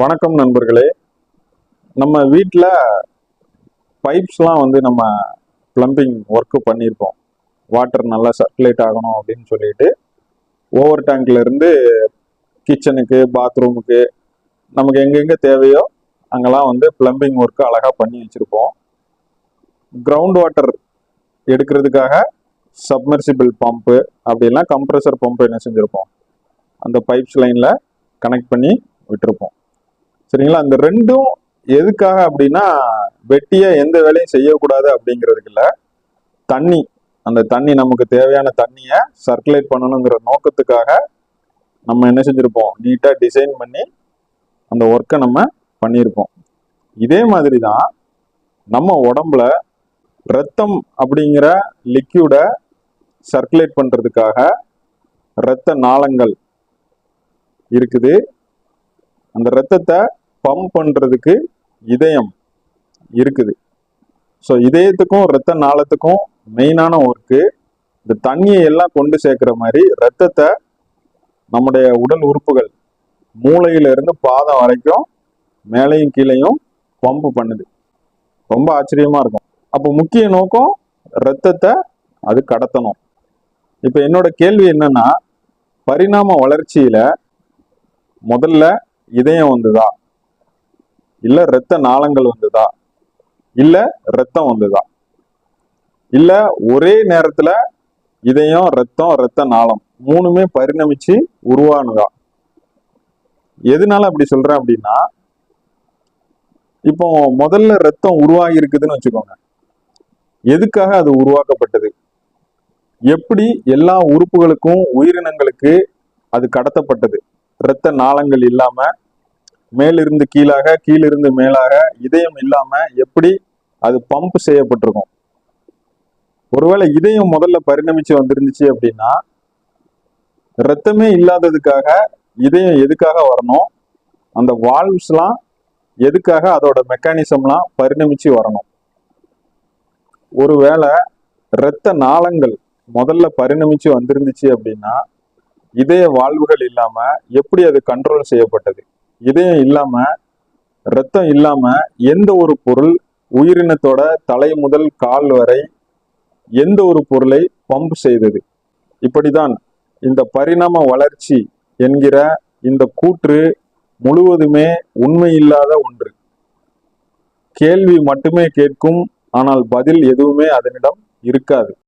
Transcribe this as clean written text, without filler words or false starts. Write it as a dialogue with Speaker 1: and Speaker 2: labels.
Speaker 1: வணக்கம் நண்பர்களே. நம்ம வீட்டில் பைப்ஸ்லாம் நம்ம பிளம்பிங் ஒர்க்கு பண்ணியிருப்போம். வாட்டர் நல்லா சர்க்குலேட் ஆகணும் அப்படின்னு சொல்லிட்டு ஓவர் டேங்க்ல இருந்து கிச்சனுக்கு, பாத்ரூமுக்கு, நமக்கு எங்கெங்கே தேவையோ அங்கெல்லாம் பிளம்பிங் ஒர்க்கு அழகாக பண்ணி வச்சுருப்போம். கிரவுண்ட் வாட்டர் எடுக்கிறதுக்காக சப்மர்சிபிள் பம்பு அப்படிலாம் கம்ப்ரெசர் பம்பு என்ன செஞ்சுருப்போம், அந்த பைப்ஸ் லைனில் கனெக்ட் பண்ணி விட்டுருப்போம். சரிங்களா? அந்த ரெண்டும் எதுக்காக அப்படின்னா, வெட்டியா எந்த வேலையும் செய்யக்கூடாது அப்படிங்கிறதுக்கு இல்லை, தண்ணி, அந்த தண்ணி நமக்கு தேவையான தண்ணியை சர்க்குலேட் பண்ணணுங்கிற நோக்கத்துக்காக நம்ம என்ன செஞ்சிருப்போம், நீட்டாக டிசைன் பண்ணி அந்த ஒர்க்கை நம்ம பண்ணியிருப்போம். இதே மாதிரி தான் நம்ம உடம்புல ரத்தம் அப்படிங்கிற லிக்யூடை சர்க்குலேட் பண்ணுறதுக்காக இரத்த நாளங்கள் இருக்குது. அந்த ரத்தத்தை பம்ப் பண்ணுறதுக்கு இதயம் இருக்குது. ஸோ இதயத்துக்கும் இரத்த நாளத்துக்கும் மெயினான ஒர்க்கு இந்த தண்ணியை எல்லாம் கொண்டு சேர்க்குற மாதிரி ரத்தத்தை நம்முடைய உடல் உறுப்புகள் மூளையிலிருந்து பாதம் வரைக்கும் மேலையும் கீழையும் பம்ப் பண்ணுது. ரொம்ப ஆச்சரியமா இருக்கும். அப்போ முக்கிய நோக்கம் ரத்தத்தை அது கடத்தணும். இப்போ என்னோட கேள்வி என்னன்னா, பரிணாம வளர்ச்சியில முதல்ல இதயம் வந்துதா, இல்ல இரத்த நாளங்கள் வந்துதா, இல்ல ரத்தம் வந்துதா, இல்ல ஒரே நேரத்துல இதயம், ரத்தம், இரத்த நாளம் மூணுமே பரிணமிச்சு உருவானதா? எதனால அப்படி சொல்றேன் அப்படின்னா, இப்போ முதல்ல ரத்தம் உருவாகி இருக்குதுன்னு வச்சுக்கோங்க. எதுக்காக அது உருவாக்கப்பட்டது, எப்படி எல்லா உறுப்புகளுக்கும் உயிரினங்களுக்கு அது கடத்தப்பட்டது, இரத்த நாளங்கள் இல்லாம மேலிருந்து கீழாக, கீழிருந்து மேலாக, இதயம் இல்லாம எப்படி அது பம்ப் செய்யப்பட்டிருக்கும்? ஒருவேளை இதயம் முதல்ல பரிணமிச்சு வந்திருந்துச்சு அப்படின்னா, ரத்தமே இல்லாததுக்காக இதயம் எதுக்காக வரணும், அந்த வால்வ்ஸ்லாம் எதுக்காக, அதோட மெக்கானிசம்லாம் பரிணமிச்சு வரணும்? ஒருவேளை இரத்த நாளங்கள் முதல்ல பரிணமிச்சு வந்திருந்துச்சு அப்படின்னா, இதய வால்வுகள் இல்லாம எப்படி அது கண்ட்ரோல் செய்யப்பட்டது? இதயம் இல்லாம, ரத்தம் இல்லாம எந்த ஒரு பொருள் உயிரினத்தோட தலை முதல் கால் வரை எந்த ஒரு பொருளை பம்ப் செய்தது? இப்படிதான் இந்த பரிணாம வளர்ச்சி என்கிற இந்த கூற்று முழுவதுமே உண்மையில்லாத ஒன்று. கேள்வி மட்டுமே கேட்கும், ஆனால் பதில் எதுவுமே அதனிடம் இருக்காது.